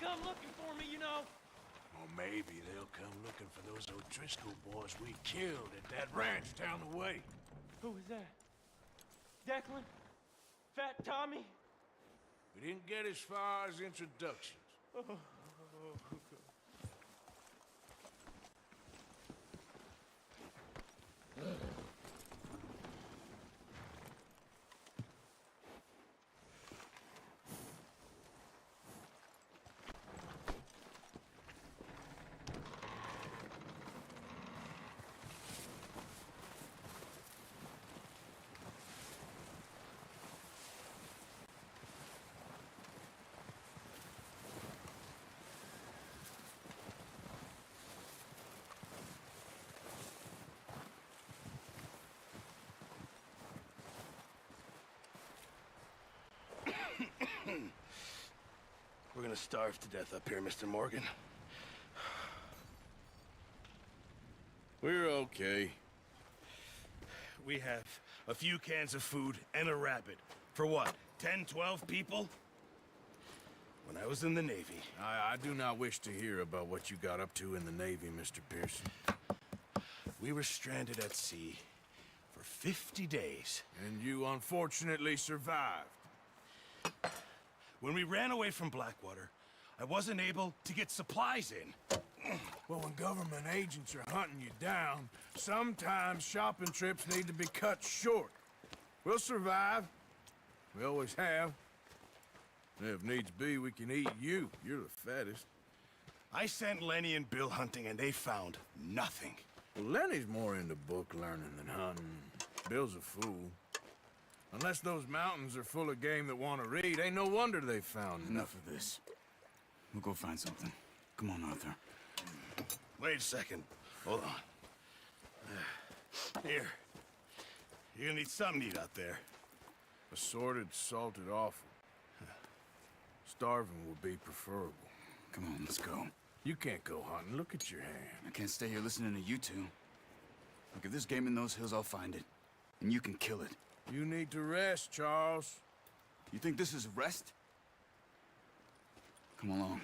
come looking for me, you know. Or maybe they'll come looking for those O'Driscoll boys we killed at that ranch down the way. Who was that? Declan? Fat Tommy? We didn't get as far as introductions. We're gonna starve to death up here, Mr. Morgan. We're okay. We have a few cans of food and a rabbit. For what, 10, 12 people? When I was in the Navy... I do not wish to hear about what you got up to in the Navy, Mr. Pearson. We were stranded at sea for 50 days. And you unfortunately survived. When we ran away from Blackwater, I wasn't able to get supplies in. Well, when government agents are hunting you down, sometimes shopping trips need to be cut short. We'll survive. We always have. And if needs be, we can eat you. You're the fattest. I sent Lenny and Bill hunting, and they found nothing. Well, Lenny's more into book learning than hunting. Bill's a fool. Unless those mountains are full of game that want to read, ain't no wonder they found Enough of this. We'll go find something. Come on, Arthur. Wait a second. Hold on. Here. You're gonna need something to eat out there. Assorted, salted offal. Starving would be preferable. Come on, let's go. You can't go hunting. Look at your hand. I can't stay here listening to you two. Look, if there's game in those hills, I'll find it. And you can kill it. You need to rest, Charles. You think this is rest? Come along.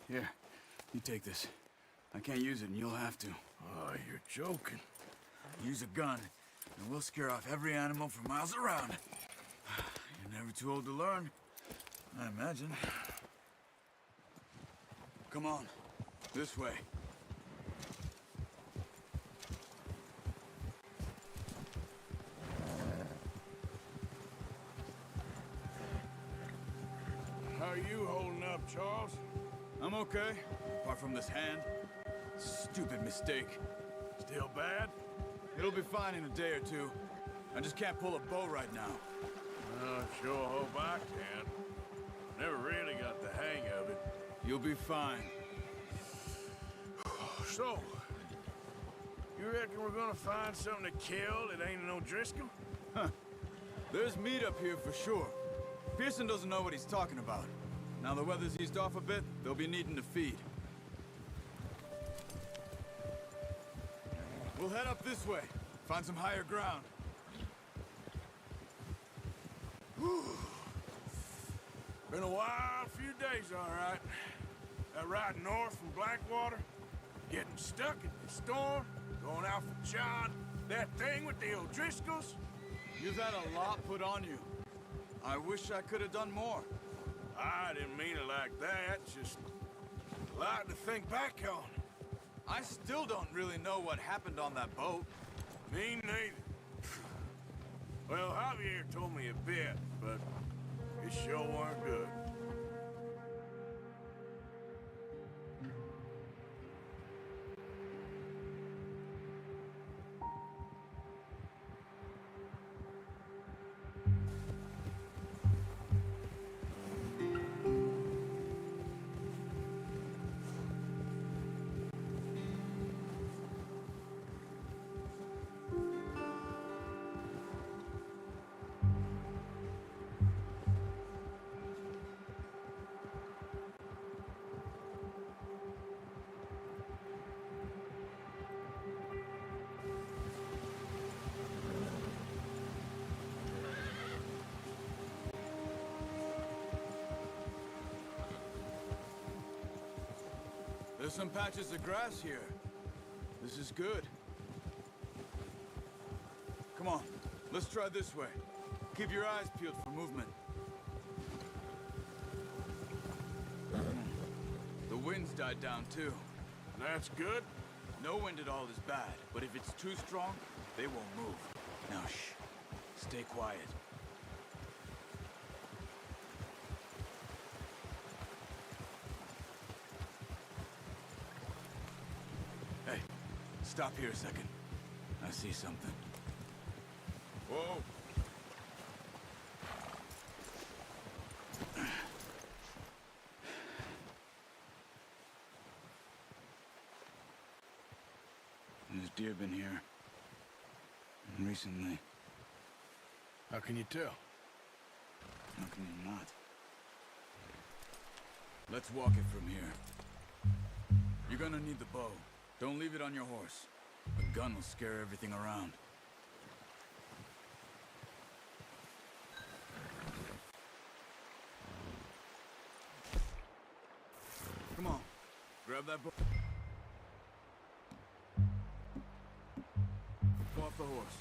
Here, you take this. I can't use it, and you'll have to. Oh, you're joking. Use a gun, and we'll scare off every animal for miles around. You're never too old to learn, I imagine. Come on, this way. How are you holding up, Charles? I'm okay, apart from this hand. Stupid mistake. Still bad? It'll be fine in a day or two. I just can't pull a bow right now. I sure hope I can. Never really got the hang of it. You'll be fine. So, you reckon we're gonna find something to kill that ain't an O'Driscoll? Huh. There's meat up here for sure. Pearson doesn't know what he's talking about. Now the weather's eased off a bit, they'll be needing to feed. We'll head up this way. Find some higher ground. Whew. Been a wild few days, all right. That ride north from Blackwater, getting stuck in the storm, going out for John, that thing with the O'Driscolls. You've had a lot put on you. I wish I could have done more. I didn't mean it like that, just a lot to think back on. I still don't really know what happened on that boat. Me neither. Well, Javier told me a bit, but it sure weren't good. There's some patches of grass here. This is good. Come on, let's try this way. Keep your eyes peeled for movement. The wind's died down too. That's good. No wind at all is bad, but if it's too strong, they won't move. Now shh, stay quiet. Hey, stop here a second. I see something. Whoa. There's deer been here. Recently. How can you tell? How can you not? Let's walk it from here. You're gonna need the bow. Don't leave it on your horse. A gun will scare everything around. Come on. Grab that bow. Off the horse.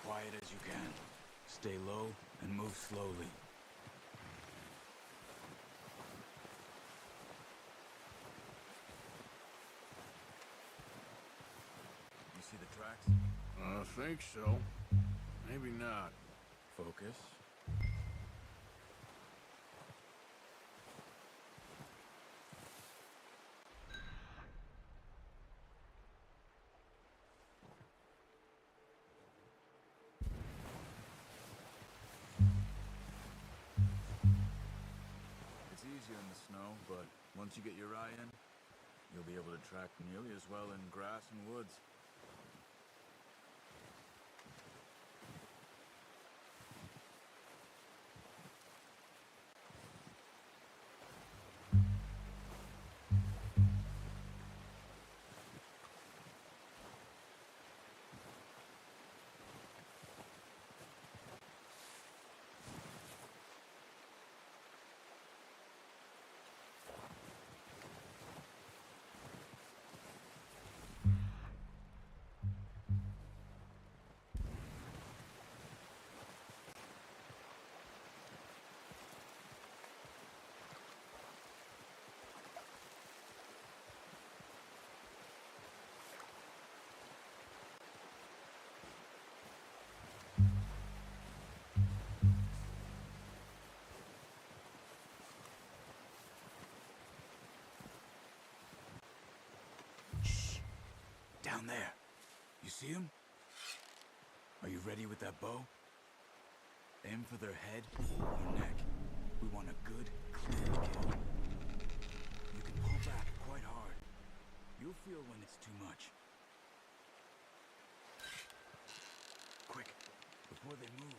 Quiet as you can. Stay low and move slowly. You see the tracks? I think so. Maybe not. Focus. It's easier in the snow, but once you get your eye in, you'll be able to track nearly as well in grass and woods. Down there. You see him? Are you ready with that bow? Aim for their head or neck. We want a good, clean kill. You can pull back quite hard. You'll feel when it's too much. Quick, before they move.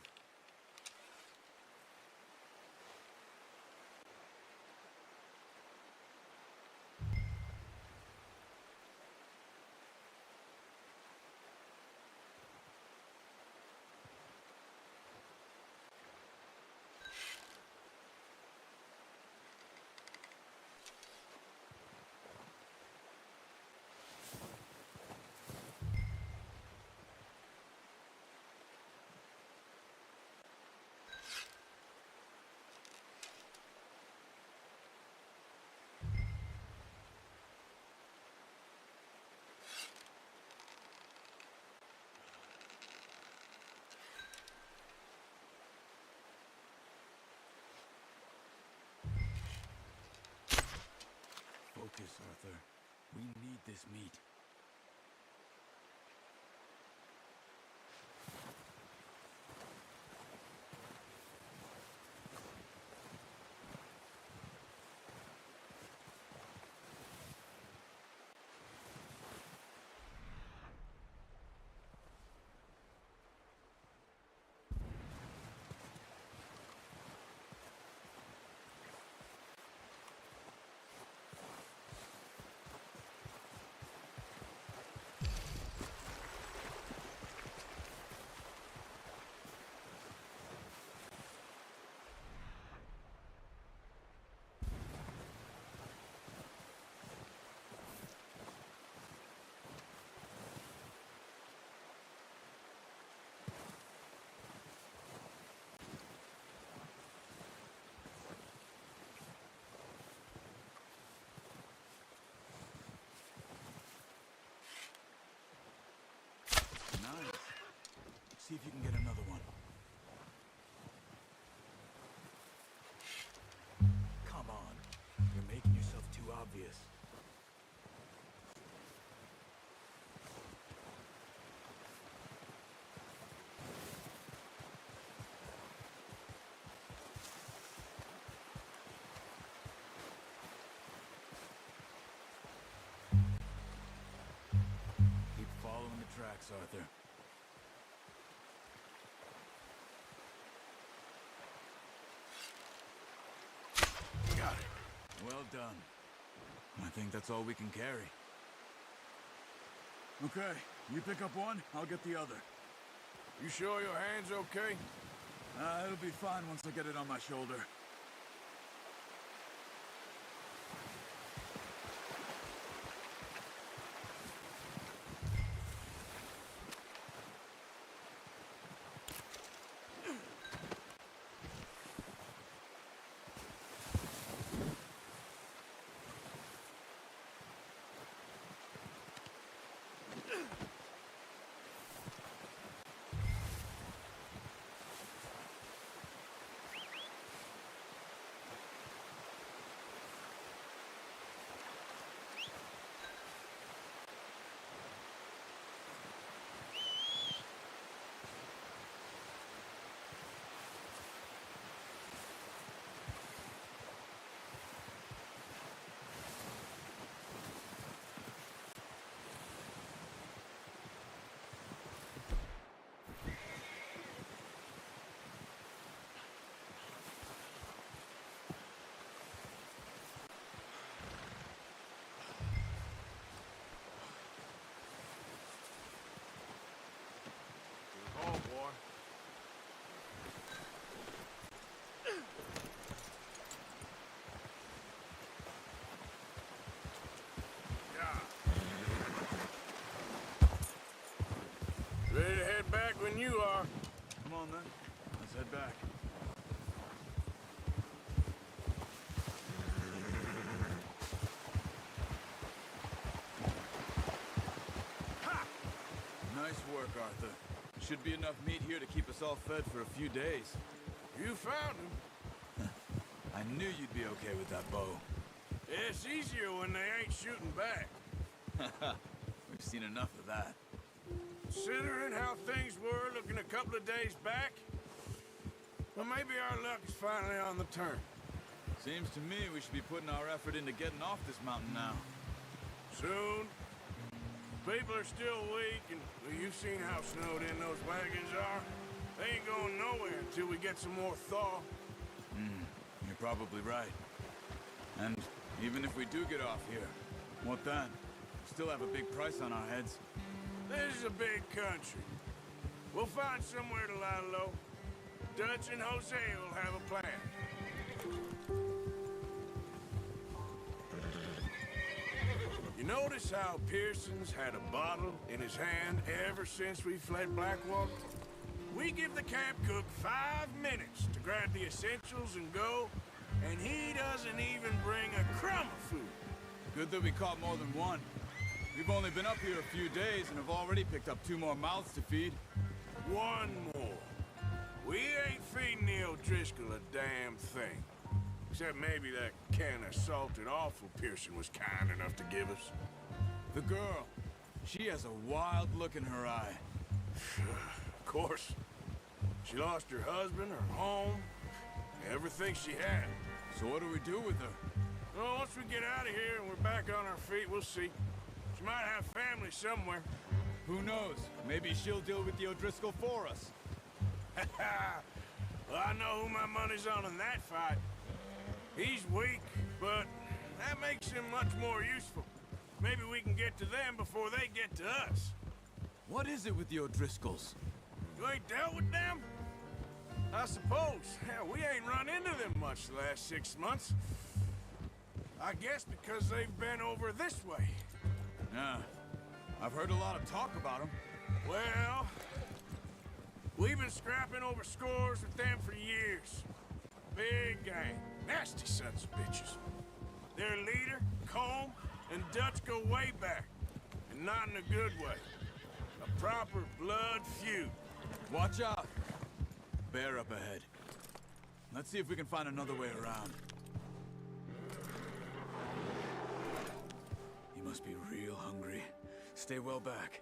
Focus, Arthur. We need this meat. see if you can get another one. Come on. You're making yourself too obvious. Keep following the tracks, Arthur. Got it. Well done. I think that's all we can carry. Okay, you pick up one, I'll get the other. You sure your hand's okay? It'll be fine once I get it on my shoulder. Oh, boy. Ready to head back when you are. Come on then, let's head back. Ha! Nice work, Arthur. Should be enough meat here to keep us all fed for a few days. You found him. I knew you'd be okay with that bow. It's easier when they ain't shooting back. We've seen enough of that. Considering how things were looking a couple of days back, well, maybe our luck is finally on the turn. Seems to me we should be putting our effort into getting off this mountain now. Soon. People are still weak, and well, you've seen how snowed in those wagons are. They ain't going nowhere until we get some more thaw. You're probably right. And even if we do get off here, what then? We still have a big price on our heads. This is a big country. We'll find somewhere to lie low. Dutch and Jose will have a plan. You notice how Pearson's had a bottle in his hand ever since we fled Blackwater? We give the camp cook 5 minutes to grab the essentials and go, and he doesn't even bring a crumb of food. Good that we caught more than one. We've only been up here a few days and have already picked up 2 more mouths to feed. 1 more. We ain't feeding the O'Driscoll a damn thing. Except maybe that can of salted offal Pearson was kind enough to give us. The girl, she has a wild look in her eye. Of course. She lost her husband, her home, everything she had. So what do we do with her? Well, once we get out of here and we're back on our feet, we'll see. She might have family somewhere. Who knows? Maybe she'll deal with the O'Driscoll for us. Well, I know who my money's on in that fight. He's weak, but that makes him much more useful. Maybe we can get to them before they get to us. What is it with the O'Driscolls? You ain't dealt with them? I suppose. Hell, we ain't run into them much the last 6 months. I guess because they've been over this way. Yeah, I've heard a lot of talk about them. Well, we've been scrapping over scores with them for years. Big gang. Nasty sons of bitches. Their leader, Combe, and Dutch go way back. And not in a good way. A proper blood feud. Watch out! Bear up ahead. Let's see if we can find another way around. He must be real hungry. Stay well back.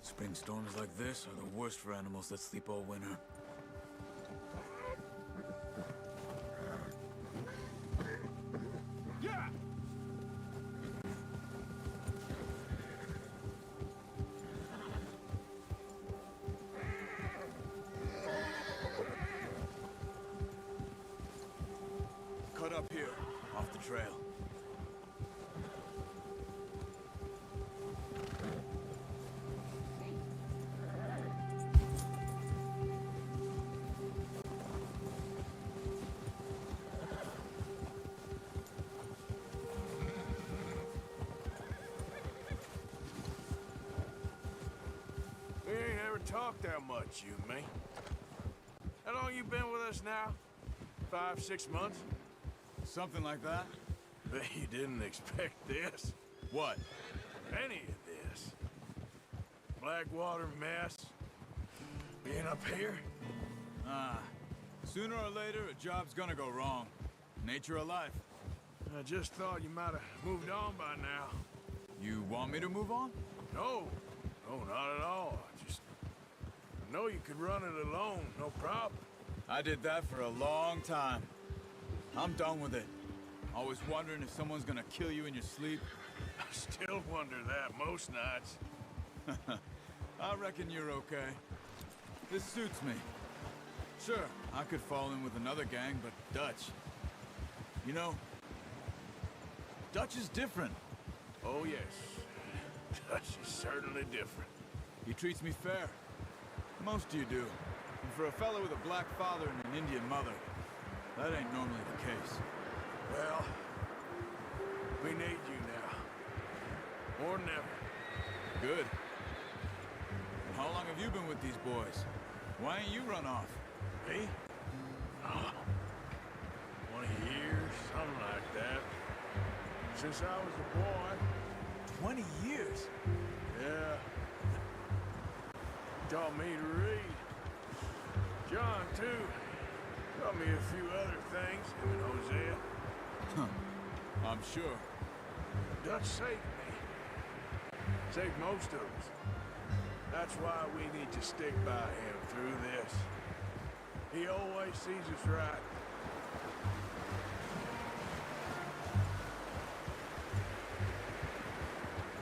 Spring storms like this are the worst for animals that sleep all winter. Yeah! Cut up here, off the trail. We ain't ever talked that much, you and me. How long you been with us now? 5, 6 months? Something like that? Bet you didn't expect this. What? Any of this. Blackwater mess. Being up here? Sooner or later, a job's gonna go wrong. Nature of life. I just thought you might have moved on by now. You want me to move on? No. No, not at all. I know you could run it alone, no problem. I did that for a long time. I'm done with it. Always wondering if someone's gonna kill you in your sleep. I still wonder that most nights. I reckon you're okay. This suits me. Sure, I could fall in with another gang, but Dutch... You know, Dutch is different. Oh, yes. Dutch is certainly different. He treats me fair. Most of you do. And for a fellow with a black father and an Indian mother, that ain't normally the case. Well, we need you now. More than ever. Good. And how long have you been with these boys? Why ain't you run off? Me? Oh, 20 years, something like that. Since I was a boy. 20 years? Yeah. Taught me to read. John, too. Taught me a few other things, him and Hosea. I'm sure. Dutch saved me. Saved most of us. That's why we need to stick by him through this. He always sees us right.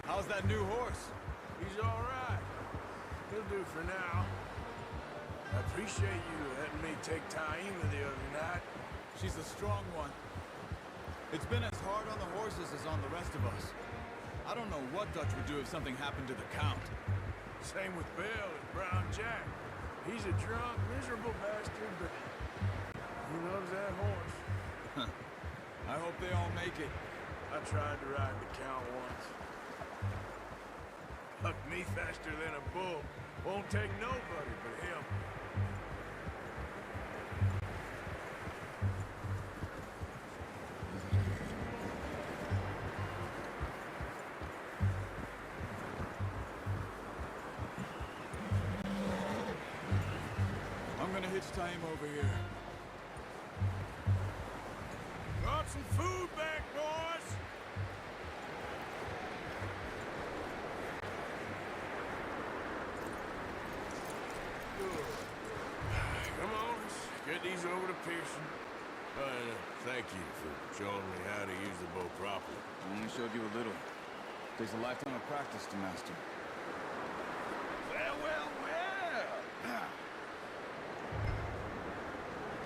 How's that new horse? He's all right. He'll do for now. I appreciate you letting me take Taima the other night. She's a strong one. It's been as hard on the horses as on the rest of us. I don't know what Dutch would do if something happened to the Count. Same with Bill and Brown Jack. He's a drunk, miserable bastard, but he loves that horse. I hope they all make it. I tried to ride the Count once. Hucked me faster than a bull. Won't take nobody but him. I'm gonna hitch time over here. Brought some food back, boys! Come on, let's get these over to Pearson. Thank you for showing me how to use the bow properly. I only showed you a little. Takes a lifetime of practice to master. Well.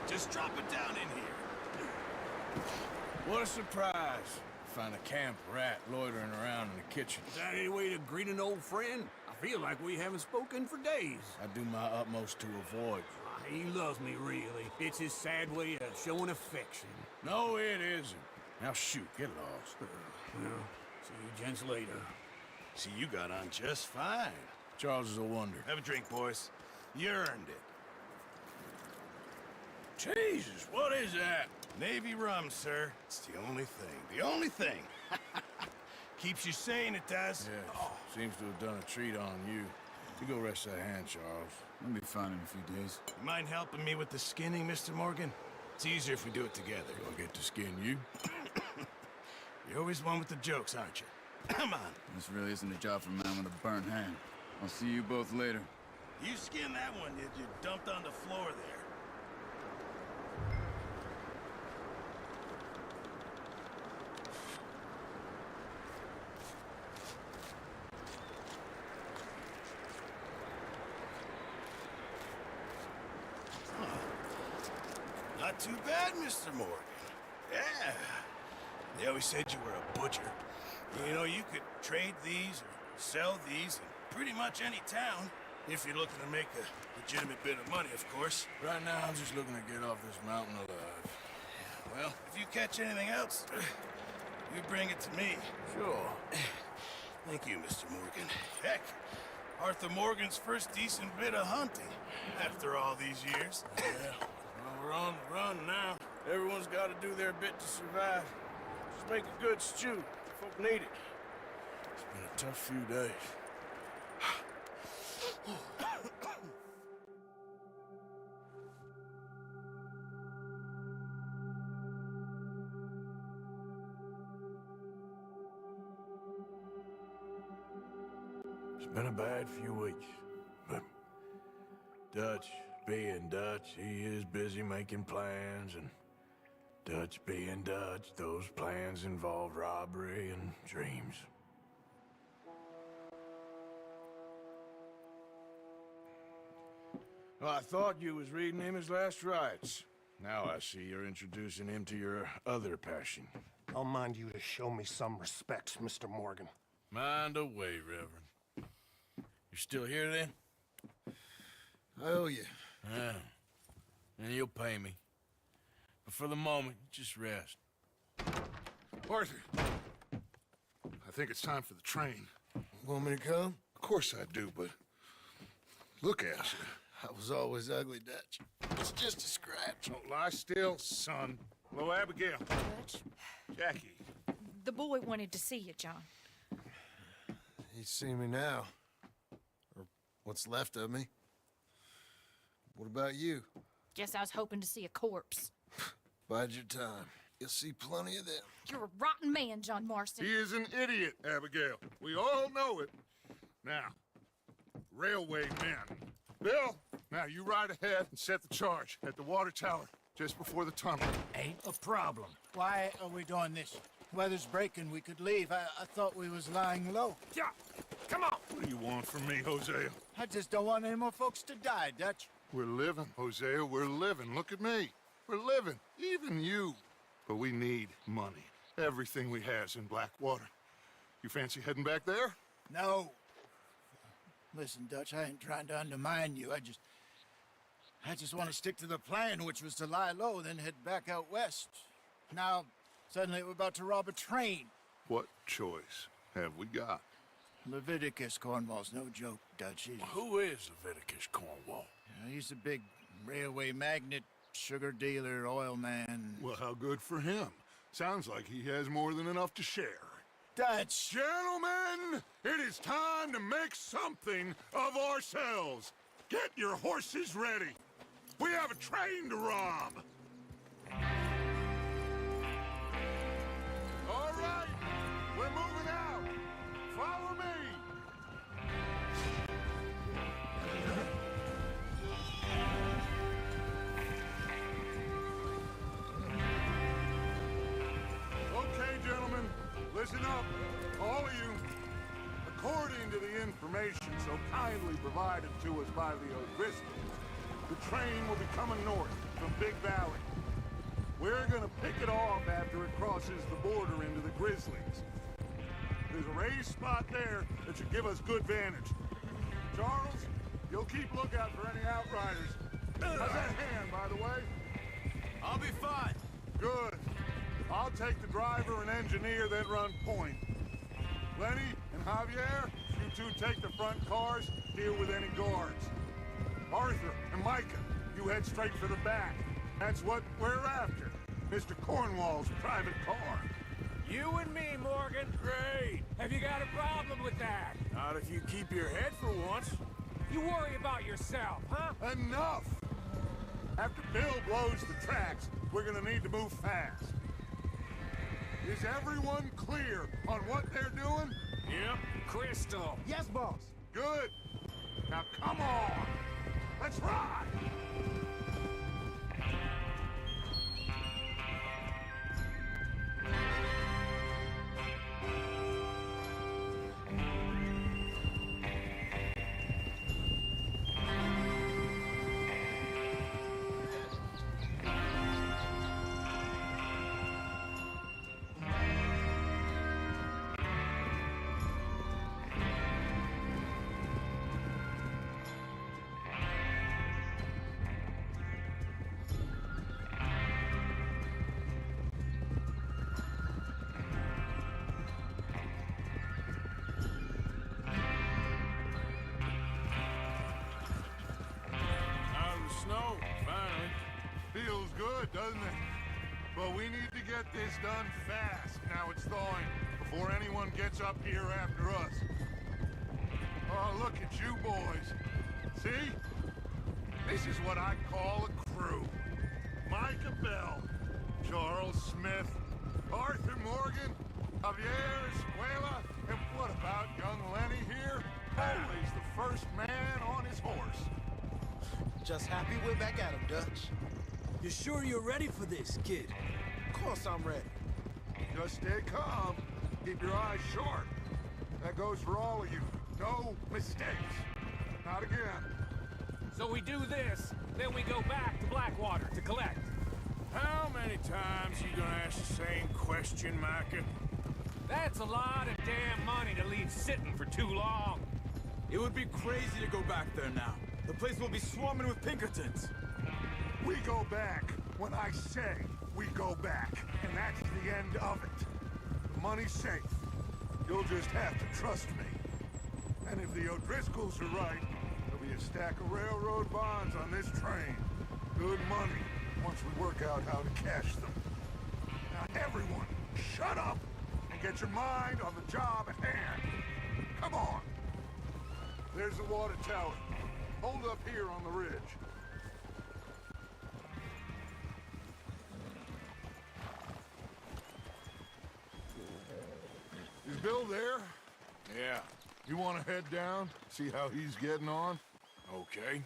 Just drop it down in here. What a surprise. Find a camp rat loitering around in the kitchen. Is that any way to greet an old friend? I feel like we haven't spoken for days. I do my utmost to avoid you. He loves me, really. It's his sad way of showing affection. No, it isn't. Now shoot, get lost. Well, see you gents later. See, you got on just fine. Charles is a wonder. Have a drink, boys. You earned it. Jesus, what is that? Navy rum, sir. It's the only thing. The only thing. Keeps you sane, it does. Yes, seems to have done a treat on you. You go rest that hand, Charles. I'll be fine in a few days. You mind helping me with the skinning, Mr. Morgan? It's easier if we do it together. I'll get to skin you. You're always one with the jokes, aren't you? Come on. This really isn't a job for a man with a burnt hand. I'll see you both later. You skinned that one, did you? Dumped on the floor there. Not too bad, Mr. Morgan. Yeah. They always said you were a butcher. You know, you could trade these or sell these in pretty much any town, if you're looking to make a legitimate bit of money, of course. Right now, I'm just looking to get off this mountain alive. Well, if you catch anything else, you bring it to me. Sure. Thank you, Mr. Morgan. Heck, Arthur Morgan's first decent bit of hunting after all these years. Yeah. Well, we're on the run now. Everyone's got to do their bit to survive. Just make a good stew. Folk need it. It's been a tough few days. It's been a bad few weeks, but Dutch being Dutch, he is busy making plans, and Dutch being Dutch, those plans involve robbery and dreams. Well, I thought you was reading him his last rites. Now I see you're introducing him to your other passion. I'll mind you to show me some respect, Mr. Morgan. Mind away, Reverend. You still here, then? I owe you. Yeah. And you'll pay me. But for the moment, just rest. Arthur, I think it's time for the train. Want me to come? Of course I do, but look at you. I was always ugly, Dutch. It's just a scratch. Don't lie still, son. Hello, Abigail. Dutch, Jackie. the boy wanted to see you, John. You see me now. Or what's left of me. What about you? Guess I was hoping to see a corpse. Bide your time. You'll see plenty of them. You're a rotten man, John Marston. He is an idiot, Abigail. We all know it. Now, railway men. Bill, now you ride ahead and set the charge at the water tower just before the tunnel. Ain't a problem. Why are we doing this? Weather's breaking. We could leave. I thought we was lying low. Yeah, come on. What do you want from me, Hosea? I just don't want any more folks to die, Dutch. We're living, Hosea. We're living. Look at me. We're living. Even you. But we need money. Everything we has in Blackwater. You fancy heading back there? No. Listen, Dutch, I ain't trying to undermine you. I just want to stick to the plan, which was to lie low, then head back out west. Now, suddenly we're about to rob a train. What choice have we got? Leviticus Cornwall's no joke, Dutch. Who is Leviticus Cornwall? He's a big railway magnate, sugar dealer, oil man. Well, how good for him. Sounds like he has more than enough to share. Dutch! Gentlemen, it is time to make something of ourselves. Get your horses ready. We have a train to rob. All right, we're moving out. Follow me. Okay, gentlemen, listen up, all of you. According to the information so kindly provided to us by the O'Driscolls, the train will be coming north from Big Valley. We're gonna pick it off after it crosses the border into the Grizzlies. There's a raised spot there that should give us good vantage. Charles, you'll keep lookout for any outriders. How's that hand, by the way? I'll be fine. Good. I'll take the driver and engineer, then run point. Lenny and Javier, you two take the front cars, deal with any guards. Arthur and Micah, you head straight for the back. That's what we're after. Mr. Cornwall's private car. You and me, Morgan. Great. Have you got a problem with that? Not if you keep your head for once. You worry about yourself, huh? Enough! After Bill blows the tracks, we're gonna need to move fast. Is everyone clear on what they're doing? Yep. Crystal. Yes, boss. Good. Now come on! Let's ride! Out of the snow, finally. Feels good, doesn't it? But we need to get this done fast. Now it's thawing, before anyone gets up here after us. Oh, look at you boys. See? This is what I call a crew. Micah Bell, Charles Smith, Arthur Morgan, Javier Escuela, and what about young Lenny here? Always the first man on his horse. Just happy we're back at him, Dutch. You sure you're ready for this, kid? Of course I'm ready. Just stay calm. Keep your eyes sharp. That goes for all of you. No mistakes. Not again. So we do this, then we go back to Blackwater to collect. How many times you gonna ask the same question, Micah? That's a lot of damn money to leave sitting for too long. It would be crazy to go back there now. The place will be swarming with Pinkertons. We go back when I say we go back. And that's the end of it. The money's safe. You'll just have to trust me. And if the O'Driscolls are right, there'll be a stack of railroad bonds on this train. Good money, once we work out how to cash them. Now everyone, shut up and get your mind on the job at hand. Come on. There's the water tower. Hold up here on the ridge. Is Bill there? Yeah. You want to head down, see how he's getting on? Okay.